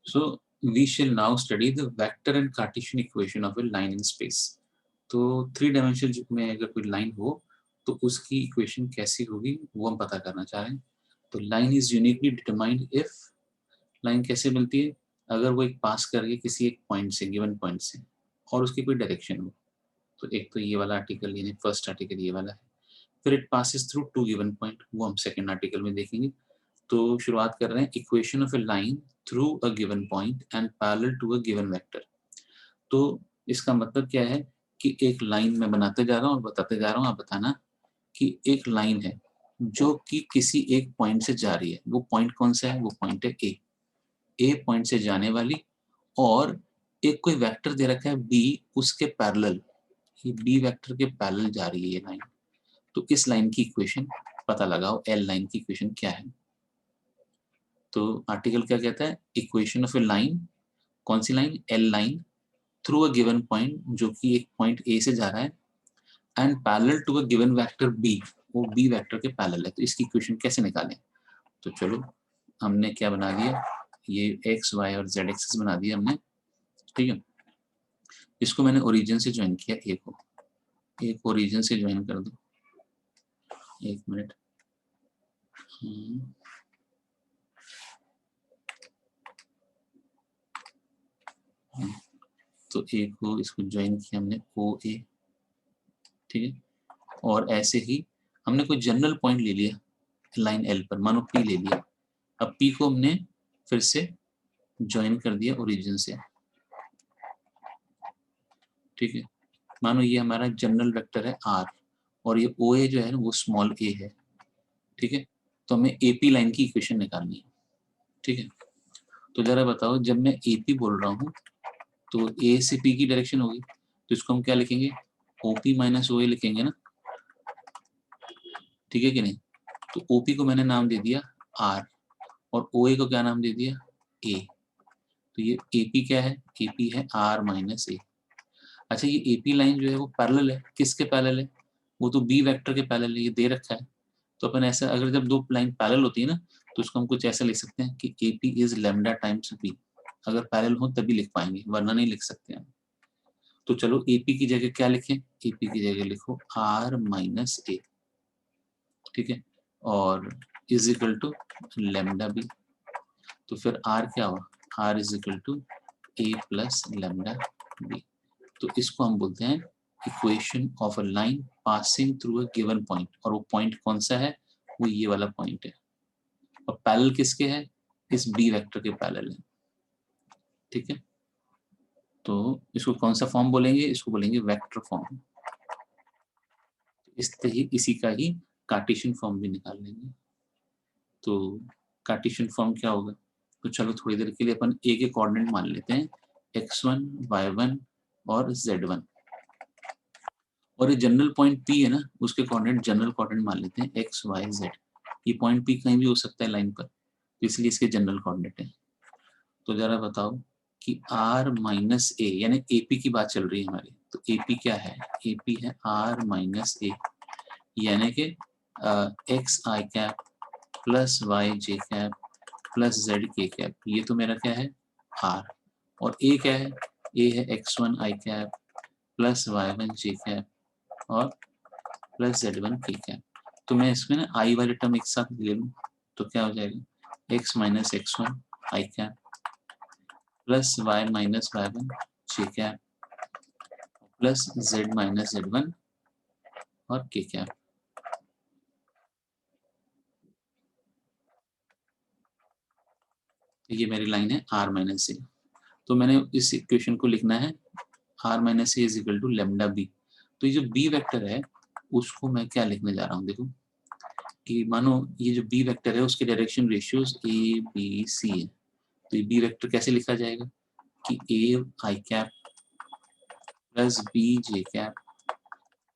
So we shall now study the vector and Cartesian equation of a line in space. तो 3 dimension में अगर कोई line हो तो उसकी इक्वेशन कैसी होगी वो हम पता करना चाह रहे हैं। तो line is uniquely determined if, line कैसे मिलती है, अगर वो एक पास कर रही है किसी एक पॉइंट से, गिवन पॉइंट से, और उसकी कोई डायरेक्शन हो। तो एक तो ये वाला आर्टिकल यानी फर्स्ट आर्टिकल ये वाला है। फिर it passes through 2 given point, वो हम सेकंड आर्टिकल में देखेंगे। तो शुरुआत कर रहे हैं equation of a line through a given point and parallel to a given vector. तो इसका मतलब क्या है कि एक लाइन मैं बनाते जा रहा हूँ और बताते जा रहा हूँ, आप बताना कि एक लाइन है जो कि किसी एक पॉइंट से जा रही है। वो पॉइंट कौन सा है? वो पॉइंट है ए पॉइंट से जाने वाली, और एक कोई वेक्टर दे रखा है बी, उसके पैरेलल, ये बी वेक्टर के पैरेलल जा रही है ये लाइन। तो इस लाइन की इक्वेशन पता लगाओ, एल लाइन की इक्वेशन क्या है। तो आर्टिकल क्या कहता है? इक्वेशन ऑफ ए लाइन, कौन सी line? L line, through a given point, जो कि एक पॉइंट ए से जा रहा है, and parallel to a given vector B, वो बी वेक्टर के पैरेलल है। तो इसकी इक्वेशन कैसे निकालें? तो चलो, हमने क्या बना दिया, ये एक्स वाई और जेड एक्सिस बना दिया हमने, ठीक है। इसको मैंने ओरिजिन से ज्वाइन किया, ए को, एक ओरिजिन से ज्वाइन कर दो, एक मिनट। तो ए को, इसको ज्वाइन किया हमने ओ ए, ठीक है। और ऐसे ही हमने कोई जनरल पॉइंट ले लिया लाइन एल पर, मानो पी ले लिया। अब पी को हमने फिर से ज्वाइन कर दिया ओरिजिन से, ठीक है। मानो ये हमारा जनरल वेक्टर है आर, और ये ओ ए जो है ना वो स्मॉल ए है, ठीक है। तो हमें एपी लाइन की इक्वेशन निकालनी है, ठीक है। तो जरा बताओ, जब मैं एपी बोल रहा हूँ तो ए से पी की डायरेक्शन होगी, तो इसको हम क्या लिखेंगे? ओपी माइनस ओ ए लिखेंगे ना, ठीक है कि नहीं। तो ओपी को मैंने नाम दे दिया आर, और ओ ए को क्या नाम दे दिया? ए। तो ये एपी क्या है? एपी है आर माइनस ए। अच्छा, ये एपी लाइन जो है वो पैरेलल है, किसके पैरेलल है? वो तो बी वेक्टर के पैरेलल है, ये दे रखा है। तो अपन ऐसा, अगर जब दो लाइन पैरेलल होती है ना, तो उसको हम कुछ ऐसा लिख सकते हैं कि A P is lambda times B. अगर पैरेलल हो तभी लिख पाएंगे, वरना नहीं लिख सकते हम। तो चलो, ए पी की जगह क्या लिखें? ए पी की जगह लिखो आर माइनस ए, ठीक है, और is equal to lambda B. तो फिर आर क्या हुआ? R is equal to A plus lambda B. तो इसको हम बोलते हैं equation of a line passing through a given point. और वो पॉइंट कौन सा है? वो ये वाला पॉइंट है। और पैरेलल किसके है? इस बी वेक्टर के पैरेलल है, ठीक है। तो इसको कौन सा फॉर्म बोलेंगे? इसको बोलेंगे वेक्टर फॉर्म। इसी का ही कार्टेशियन फॉर्म भी निकाल लेंगे। तो कार्टेशियन फॉर्म क्या होगा? तो चलो, थोड़ी देर के लिए अपन ए के कोऑर्डिनेट मान लेते हैं, x1 y1 और z1। और ये जनरल पॉइंट पी है ना, उसके कोऑर्डिनेट जनरल कोऑर्डिनेट मान लेते हैं एक्स वाई जेड। ये पॉइंट पी कहीं भी हो सकता है लाइन पर, तो इसलिए इसके जनरल कोऑर्डिनेट है। तो जरा बताओ कि आर माइनस ए, यानी एपी की बात चल रही है हमारी, तो एपी क्या है? एपी है आर माइनस ए, यानी कि एक्स आई कैप प्लस वाई जे कैप प्लस जेड के कैप। ये तो मेरा क्या है? आर। और ए क्या है? ए है x1 I cap plus y1 J cap और प्लस z1 के कैप। तो मैं इसमें ना आई वाले टर्म एक साथ ले लूँ तो क्या हो जाएगा? x minus x1 I cap plus y minus y1 J cap plus z minus z1 और के कैप। ये मेरी लाइन है आर माइनस ए। तो मैंने इस इक्वेशन को लिखना है R minus A is equal to lambda B. तो ये जो बी वेक्टर है उसको मैं क्या लिखने जा रहा हूँ, देखो कि मानो ये जो बी वेक्टर है उसके direction ratios A B C है। तो ये बी वेक्टर कैसे लिखा जाएगा कि A I cap plus B J cap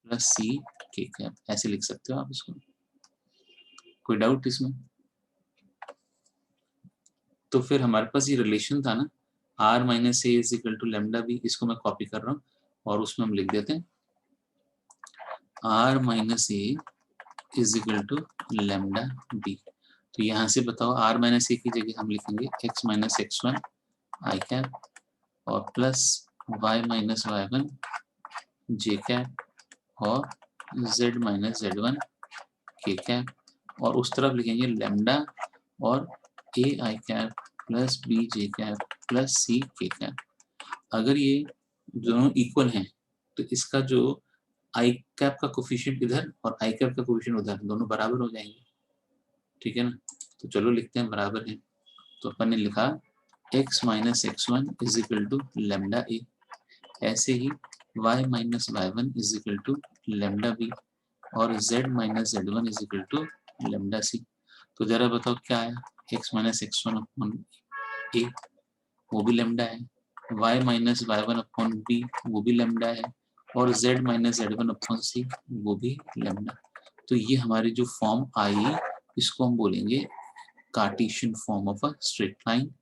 plus C K cap, ऐसे लिख सकते हो आप इसको। कोई डाउट इसमें? तो फिर हमारे पास ये रिलेशन था ना, R minus A is equal to lambda B, इसको मैं कॉपी कर रहा हूँ और उसमें हम लिख देते हैं R minus A is equal to lambda B. तो यहाँ से बताओ, आर माइनस ए की जगह हम लिखेंगे X minus X one I cap और plus y minus y1 J cap और z minus z1 K cap, और उस तरफ लिखेंगे लैम्डा और A I cap plus B J cap plus C K cap. अगर ये दोनों इक्वल हैं तो इसका जो आई कैप का कोफिशिएंट इधर और आई कैप का कोफिशिएंट उधर, दोनों बराबर हो जाएंगे, ठीक है ना। तो चलो लिखते हैं बराबर है। तो अपन ने लिखा x minus x1 is equal to lambda A, ऐसे ही y minus y1 is equal to lambda B और z minus z1 is equal to lambda C. तो जरा बताओ क्या आया, x माइनस x1 अपॉन ए वो भी लेमडा है, y minus y1 upon B वो भी लेमडा है, और z माइनस z1 अपॉन सी वो भी लेमडा। तो ये हमारी जो फॉर्म आई इसको हम बोलेंगे Cartesian form of a straight line.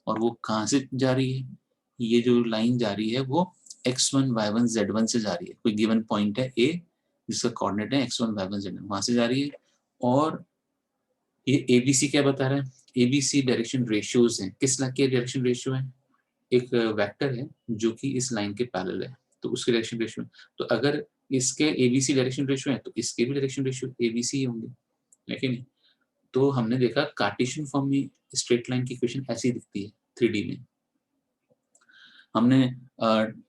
और वो कहाँ से जा रही है, ये जो लाइन जा रही है वो x1 y1 z1 से जा रही है। कोई गिवन पॉइंट है a जिसका कोऑर्डिनेट है x1 y1 z1, वहां से जा रही है। और ये abc क्या बता रहा है, abc डायरेक्शन रेशियोज हैं। किस लाइन के डायरेक्शन रेशियो है, एक वेक्टर है जो कि इस लाइन के पैरेलल है तो उसके डायरेक्शन रेशियो। तो अगर इसके एबीसी डायरेक्शन रेशियो है तो इसके भी डायरेक्शन रेशियो एबीसी होंगे, लेकिन तो हमने देखा कार्टेशियन फॉर्म में स्ट्रेट लाइन की इक्वेशन ऐसी दिखती है 3D में। हमने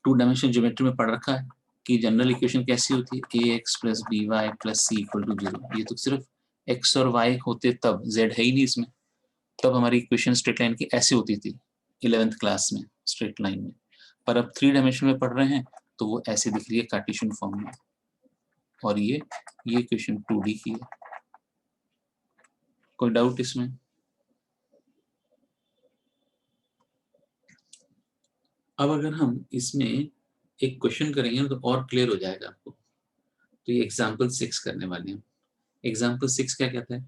2 डायमेंशन ज्योमेट्री में पढ़ रखा है कि जनरल इक्वेशन कैसी होती है, A X plus B Y plus C equal to 0। ये तो सिर्फ एक्स और वाई होते तब, जेड है ही नहीं इसमें, तब हमारी इक्वेशन स्ट्रेट लाइन की ऐसी होती थी 11th क्लास में स्ट्रेट लाइन में। पर अब 3 डायमेंशन में पढ़ रहे हैं तो वो ऐसे दिख रही है कार्टेशियन फॉर्म में। और ये इक्वेशन 2D की है। कोई डाउट इसमें? अब अगर हम इसमें एक क्वेश्चन करेंगे तो और क्लियर हो जाएगा आपको। तो ये एग्जाम्पल 6 करने वाले हैं। एग्जाम्पल 6 क्या कहता है,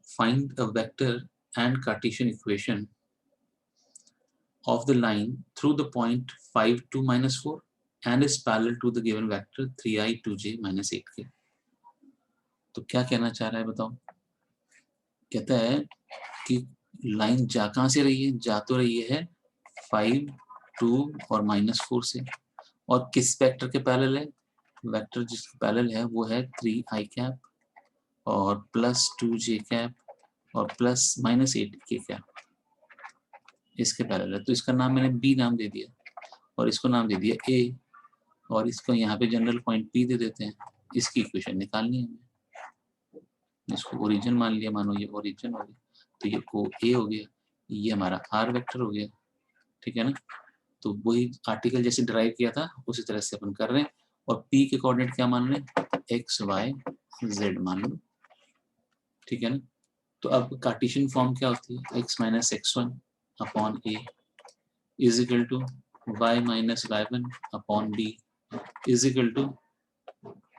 find a vector and Cartesian equation of the line through the point 5 2 minus 4 and is parallel to the given vector 3i 2j minus 8k। तो क्या कहना चाह रहा है बताओ। कहता है कि लाइन जा कहाँ से रही है, जा तो रही है 5 2 और -4 से, और किस वेक्टर के पैरेलल है, वेक्टर जिसके पैरेलल है वो है 3i कैप और प्लस 2j कैप और प्लस -8k कैप, इसके पैरेलल है। तो इसका नाम मैंने बी नाम दे दिया और इसको नाम दे दिया ए, और इसको यहाँ पे जनरल पॉइंट पी दे देते हैं। इसकी इक्वेशन निकालनी है हमें। इसको ओरिजिन मान लिया, मानो ये ओरिजिन हो गया, तो ये को ए हो गया, ये हमारा आर वेक्टर हो गया, ठीक है ना। तो वही आर्टिकल जैसे ड्राइव किया था उसी तरह से अपन कर रहे हैं। और पी के कोऑर्डिनेट क्या मान रहे हैं, एक्स वाई जेड मान लो, ठीक है ना। तो अब कार्टेशियन फॉर्म क्या होती है, X minus x1 upon A is equal to y minus y1 upon B is equal to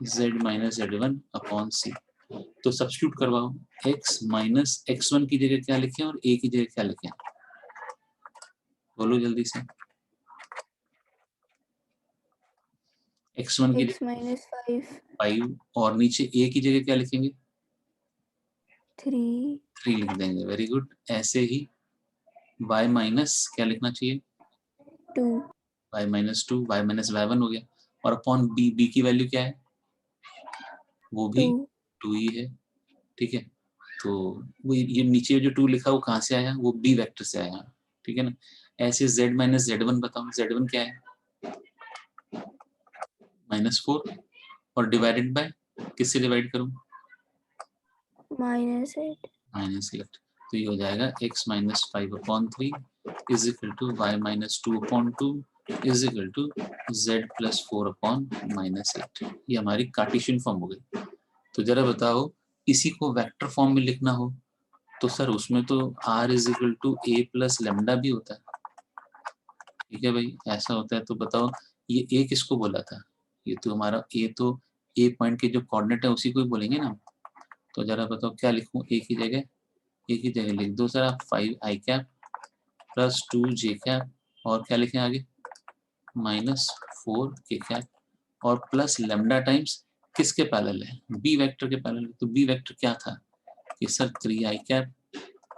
z minus z1 upon C. तो सब्स्टिट्यूट करवाओ, x माइनस x1 की जगह क्या लिखें और a की जगह क्या लिखें, बोलो जल्दी से। x1 की x माइनस 5 और नीचे a की जगह क्या लिखेंगे, 3 लिख देंगे, वेरी गुड। ऐसे ही y माइनस क्या लिखना चाहिए, 2 y minus 2, y minus y1 हो गया, और अपॉन b, b की वैल्यू क्या है, वो भी 2 ही है, ठीक है। तो वो ये नीचे जो 2 लिखा वो कहाँ से आया, वो b वेक्टर से आया, ठीक है ना। ऐसे z माइनस z1 बताओ, z1 क्या है -4, और डिवाइडेड बाय किससे डिवाइड करूं, -8 -8। तो ये हो जाएगा x minus 5 upon 3 is equal to y minus 2 upon 2 is equal to z plus 4 upon -8। ये हमारी कार्टेशियन फॉर्म हो गई। तो जरा बताओ, इसी को वेक्टर फॉर्म में लिखना हो तो सर उसमें तो r is equal to a plus lambda भी होता है, ठीक है भाई, ऐसा होता है। तो बताओ ये a किसको बोला था, ये तो हमारा a, तो a पॉइंट के जो कोऑर्डिनेट है उसी को ही बोलेंगे ना। तो जरा बताओ क्या लिखूं, a की जगह, लिख दो सर आप 5i cap plus 2j cap और क्या लिखें आगे -4k कैप और प्लस लेमडा टाइम्स किसके पैरेलल है, b वेक्टर के पैरेलल। तो b वेक्टर क्या था कि sir 3i cap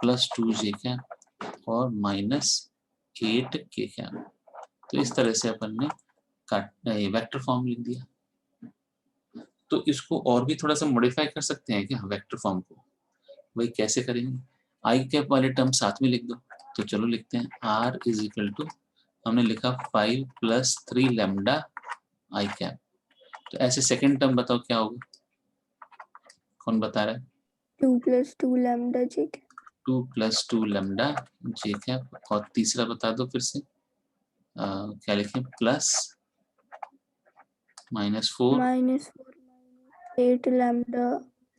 plus 2j cap और 8 के कैप। तो इस तरह से अपन ने वेक्टर फॉर्म लिख दिया। तो इसको और भी थोड़ा सा मॉडिफाई कर सकते हैं क्या वेक्टर फॉर्म को? वही कैसे करेंगे? आई कैप वाले टर्म साथ में लिख दो। तो चलो लिखते हैं आर इज इक्वल टू, हमने लिखा 5 + 3 लैम्डा आई कैप। तो ऐसे सेकंड टर्म बताओ क्या होगा? कौन बता रहा है? 2 + 2 लैम्डा जे कैप। 2 + 2 लैम्डा जे कैप। और तीसरा बता दो फिर से, क्या लिखें? प्लस -4 -8 लैम्डा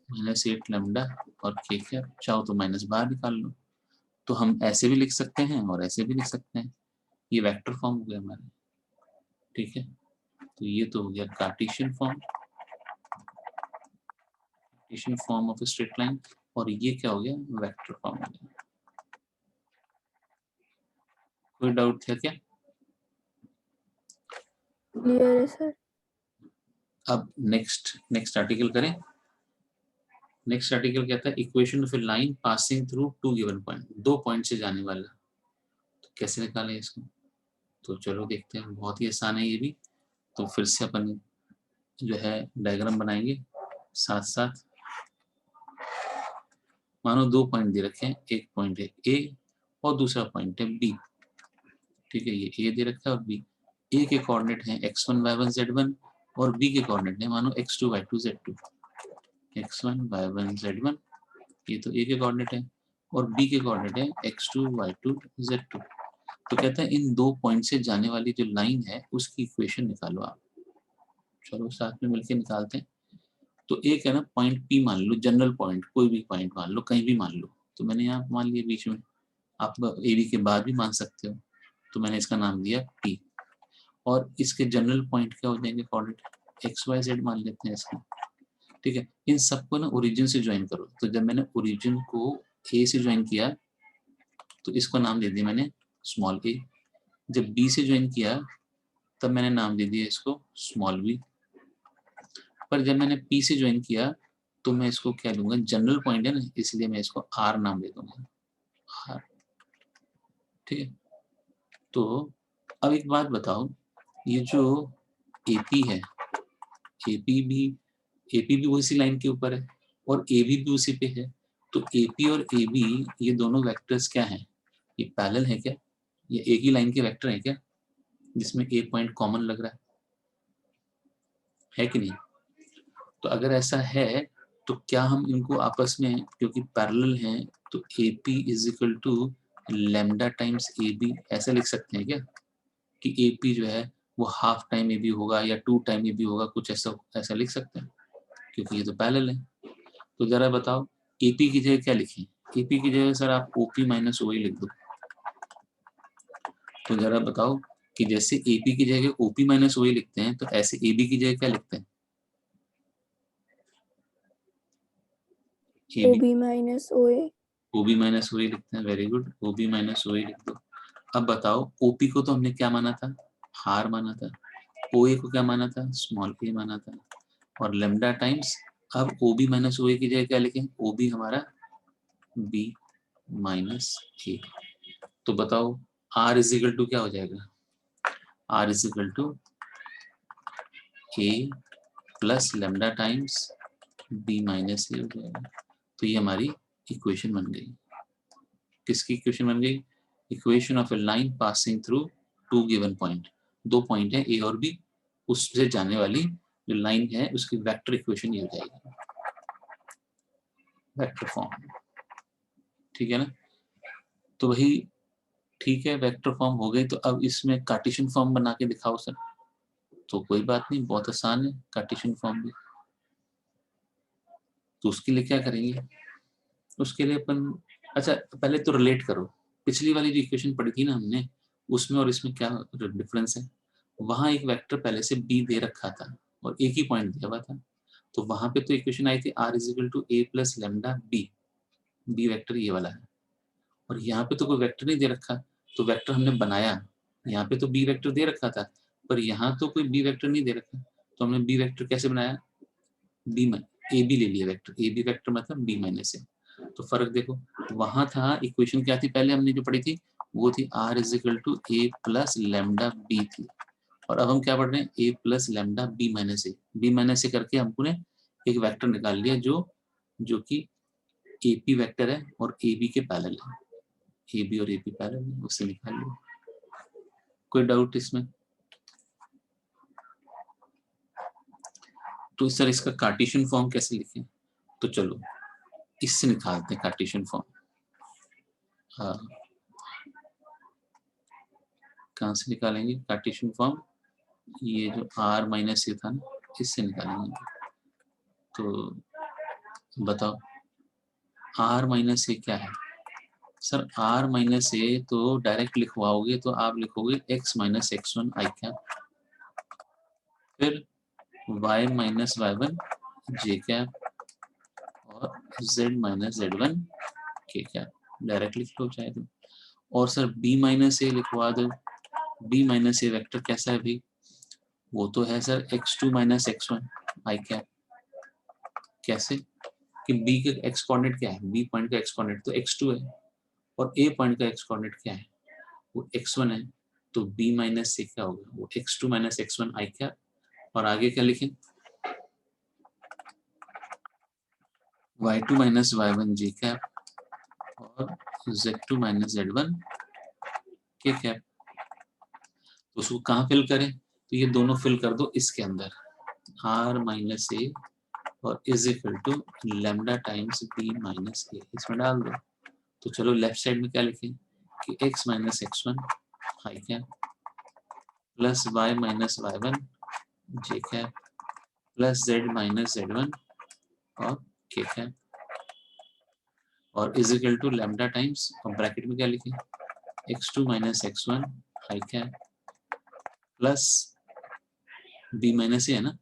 -8 लैम्डा और के कैप। चाहो तो माइनस बाहर निकाल लो। तो हम ऐसे भी लिख सकते हैं और ऐसे भी लिख सकते हैं। ये वेक्टर फॉर्म हो गया हमारा, ठीक है। तो ये तो हो गया Cartesian form, Cartesian form of straight line. और ये क्या हो गया? वेक्टर फॉर्म हो गया। कोई डाउट था क्या? क्लियर है सर। अब नेक्स्ट आर्टिकल करें। नेक्स्ट आर्टिकल कहता है equation of a line passing through 2 given point. 2 point से जाने वाला, तो कैसे निकालें इसको? तो चलो देखते हैं, बहुत ही आसान है ये भी। तो फिर से अपन जो है डायग्राम बनाएंगे साथ साथ। मानो 2 पॉइंट दे रखे हैं, एक पॉइंट है ए और दूसरा पॉइंट है बी, ठीक है। ये ए दे रखा है और बी। ए के कोऑर्डिनेट हैं x1 y1 z1 और बी के कोऑर्डिनेट है मानो x2 y2 z2। x1 y1 z1 ये तो ए के कोऑर्डिनेट है और बी के कोऑर्डिनेट है x2 y2 z2। तो कहता है इन 2 पॉइंट से जाने वाली जो लाइन है उसकी इक्वेशन निकालो आप। चलो साथ में मिलकर निकालते हैं। तो एक है ना पॉइंट पी मान लो, जनरल पॉइंट, कोई भी पॉइंट मान लो, कहीं भी मान लो। तो मैंने यहाँ मान लिया बीच में, आप ए बी के बाद भी मान सकते हो। तो मैंने इसका नाम दिया पी। और इसके जनरल पॉइंट क्या हो जाएंगे? कोऑर्डिनेट एक्स वाई जेड मान लेते हैं इसका, ठीक है। इन सबको ना ओरिजिन से ज्वाइन करो। तो जब मैंने ओरिजिन को ए से ज्वाइन किया तो इसको नाम दे दिया मैंने स्मॉल ए। जब बी से ज्वाइन किया तब मैंने नाम दे दिया इसको स्मॉल बी। पर जब मैंने पी से ज्वाइन किया तो मैं इसको क्या लूंगा? जनरल पॉइंट है ना, इसलिए मैं इसको आर नाम दे दूंगा, आर, ठीक है। तो अब एक बात बताओ, ये जो एपी है, एपी भी उसी लाइन के ऊपर है और ए भी उसी पे है। तो एपी और ए बी ये दोनों वेक्टर्स क्या हैं? ये पैरेलल है क्या? ये एक ही लाइन के वेक्टर है क्या, जिसमें ए पॉइंट कॉमन लग रहा है कि नहीं? तो अगर ऐसा है तो क्या हम इनको आपस में, क्योंकि पैरेलल हैं, तो A P is equal to lambda times A B ऐसा लिख सकते हैं क्या? कि ए पी जो है वो हाफ टाइम ए बी होगा या 2 टाइम ए बी होगा, कुछ ऐसा ऐसा लिख सकते हैं, क्योंकि ये तो पैरेलल है। तो जरा बताओ एपी की जगह क्या लिखें? एपी की जगह सर आप ओपी माइनस ओ लिख दो। तो जरा बताओ कि जैसे एपी की जगह ओपी माइनस ओ लिखते हैं तो ऐसे एबी की जगह क्या लिखते हैं? ओबी माइनस ओए। ओबी माइनस ओ लिखते हैं। वेरी गुड, ओबी माइनस ओ लिख दो। अब बताओ ओपी को तो हमने क्या माना था? हार माना था। ओए को क्या माना था? स्मॉल ए माना था। और लेमडा टाइम्स, अब ओबी माइनस ओ की जगह क्या लिखें? ओबी हमारा बी माइनस ए। तो बताओ आर इज इक्वल टू क्या हो जाएगा? R is equal to A plus lambda times B minus A हो जाएगा। तो ये हमारी इक्वेशन बन गई। किसकी इक्वेशन बन गई? Equation of a line passing through 2 given point. 2 point है ए और बी, उससे जाने वाली जो लाइन है उसकी वेक्टर इक्वेशन ये हो जाएगी, वेक्टर फॉर्म, ठीक है ना। तो वही ठीक है, वेक्टर फॉर्म हो गई। तो अब इसमें कार्टेशियन फॉर्म बना के दिखाओ सर। तो कोई बात नहीं, बहुत आसान है कार्टेशियन फॉर्म भी। तो उसके लिए क्या करेंगे? उसके लिए अपन, अच्छा पहले तो रिलेट करो, पिछली वाली जो इक्वेशन पढ़ी थी ना हमने, उसमें और इसमें क्या डिफरेंस है? वहां एक वेक्टर पहले से बी दे रखा था और एक ही पॉइंट दिया हुआ था। तो वहां पे तो इक्वेशन आई थी R is equal to A plus lambda B, B vector ये वाला है। और यहाँ पे तो कोई वेक्टर नहीं दे रखा, तो वेक्टर हमने बनाया। यहाँ पे तो बी वेक्टर दे रखा था पर यहाँ तो कोई बी वेक्टर नहीं दे रखा, तो हमने बी वेक्टर कैसे बनाया? बी ए बी ले लिया वेक्टर, ए बी वेक्टर मतलब बी माइनस ए। तो फर्क देखो, वहां था इक्वेशन क्या थी पहले हमने जो पढ़ी थी, वो थी r is equal to a plus lambda b थी। और अब हम क्या पढ़ रहे हैं, a plus lambda b minus A. b minus A करके हमने एक वेक्टर निकाल लिया जो कि AP वेक्टर है और AB के पैरेलल है, AB और AP पैरेलल है, उससे निकाल लिया। कोई डाउट इसमें? तो सर इसका कार्टेशियन फॉर्म कैसे लिखें? तो चलो इससे निकालते हैं कार्टेशियन फॉर्म। कहाँ से निकालेंगे कार्टेशियन फॉर्म? ये जो r माइनस ए था ना, इससे निकालेंगे। तो बताओ r माइनस ए क्या है? सर r माइनस ए तो डायरेक्ट लिखवाओगे तो आप लिखोगे x minus x1 I cap, फिर y minus y1 J cap और z minus z1 K cap, direct लिख लो चाहे तो। और सर b माइनस ए लिखवा दो। b माइनस ए वेक्टर कैसा है भाई? वो तो है sir x2 minus x1 I cap. कैसे कि b के x कोऑर्डिनेट क्या है? b पॉइंट का x कोऑर्डिनेट तो x2 है और a पॉइंट का x कोऑर्डिनेट क्या है? वो x1 है। तो b माइनस से क्या होगा? वो x2 minus x1 I cap. और आगे क्या लिखें? y2 minus y1 J cap और z2 minus z1 K cap. तो उसको कहाँ फिल करें? तो ये दोनों फिल कर दो इसके अंदर, r माइनस ए और is equal to lambda times b minus A, इसमें डाल दो। तो चलो लेफ्ट साइड में क्या लिखें कि x minus x1 I cap plus y minus y1 J cap plus z minus z1 और के कैप और is equal to lambda times, और ब्रैकेट में क्या लिखें x2 minus x1 I cap plus b minus A है ना,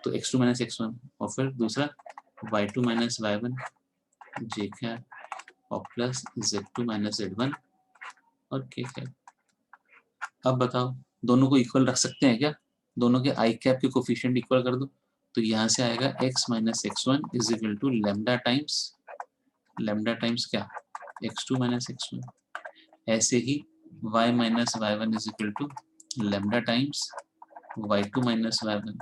तो x2 minus x1 और फिर दूसरा y2 minus y1 J cap और प्लस z2 माइनस z1 और के कैप। अब बताओ दोनों को इक्वल रख सकते हैं क्या? दोनों के आई कैप के कोफिशिएंट इक्वल कर दो। तो यहाँ से आएगा x minus x1 is equal to lambda times क्या? x2 minus x1। ऐसे ही y minus y1 is equal to lambda times y2 minus y1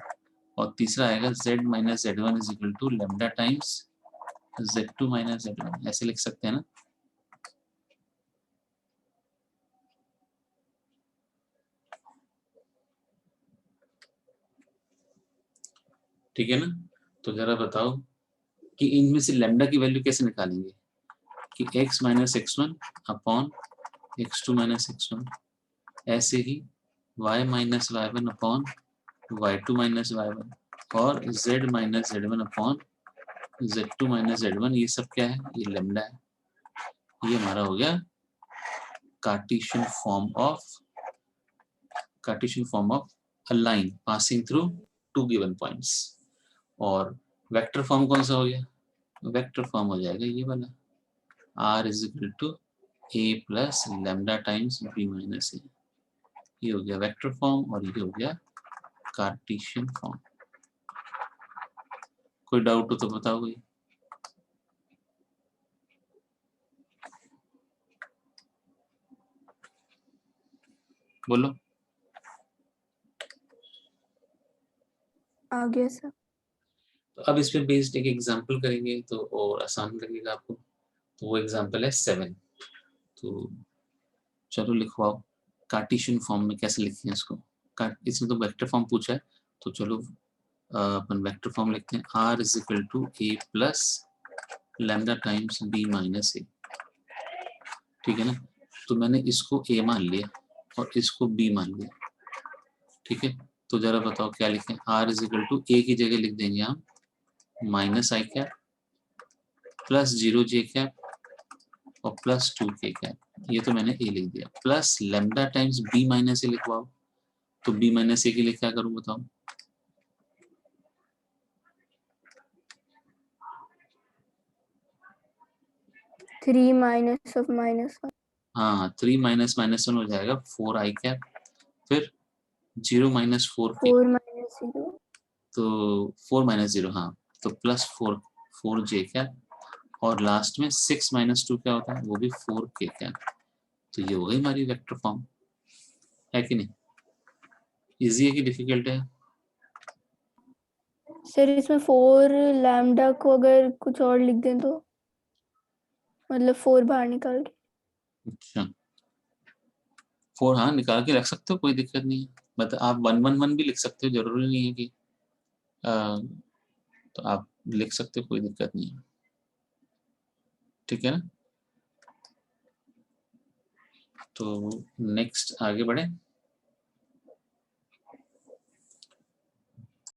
और तीसरा आएगा z minus z1 is equal to lambda times z2 minus z1। ऐसे लिख सकते हैं ना? ठीक है ना? तो जरा बताओ कि इनमें से लैम्डा की वैल्यू कैसे निकालेंगे कि x minus x1 upon x2 minus x1, ऐसे ही y minus y1 upon y2 minus y1 और z minus z1 upon z2 minus z1, ये सब क्या है? ये लैम्डा है। ये हमारा हो गया Cartesian form of a line passing through two given points. और वेक्टर फॉर्म कौन सा हो गया? वेक्टर फॉर्म हो जाएगा ये वाला, r is equal to a plus lambda times b minus A. ये हो गया वेक्टर फॉर्म और ये हो गया कार्टेशियन फॉर्म। कोई डाउट हो तो बताओ भाई। बोलो। आ गया सर। तो अब इस पे बेस्ड एक एग्जांपल करेंगे तो और आसान लगेगा आपको। तो वो एग्जांपल है 7। तो चलो लिखवाओ कार्टेशियन फॉर्म में कैसे लिखते हैं इसको। इसमें तो वेक्टर फॉर्म पूछा है, तो चलो अपन वेक्टर फॉर्म लिखते हैं। r is equal to a plus lambda times b minus A. ठीक है ना? तो मैंने इसको a मान लिया और इसको b मान लिया। ठीक है, तो जरा बताओ क्या लिखें। r is equal to a की जगह लिख देंगे हम minus I cap plus 0 J cap और प्लस 2 के कैप, ये तो मैंने a लिख दिया, plus lambda times b minus A लिखवाओ। तो b माइनस ए के लिए क्या करूं बताओ? 3 माइनस ऑफ -1। हाँ 3 माइनस -1 हो जाएगा 4 आई कैप, फिर 0 माइनस 4 के, 4 माइनस 0। तो 4 माइनस 0, हाँ तो प्लस 4 जे कैप और लास्ट में 6 माइनस 2 क्या होता है? वो भी 4 के कैप। तो ये हो गई हमारी वेक्टर फॉर्म, है कि नहीं? इजी है कि डिफिकल्ट है? सर इसमें 4 लैम्डा को अगर कुछ और लिख दें तो, मतलब 4 बाहर निकाल के। अच्छा 4 हाँ निकाल के रख सकते हो, कोई दिक्कत नहीं है। मतलब आप 111 भी लिख सकते हो, जरूरी नहीं है कि तो आप लिख सकते हो, कोई दिक्कत नहीं है, ठीक है ना? तो नेक्स्ट आगे बढ़े।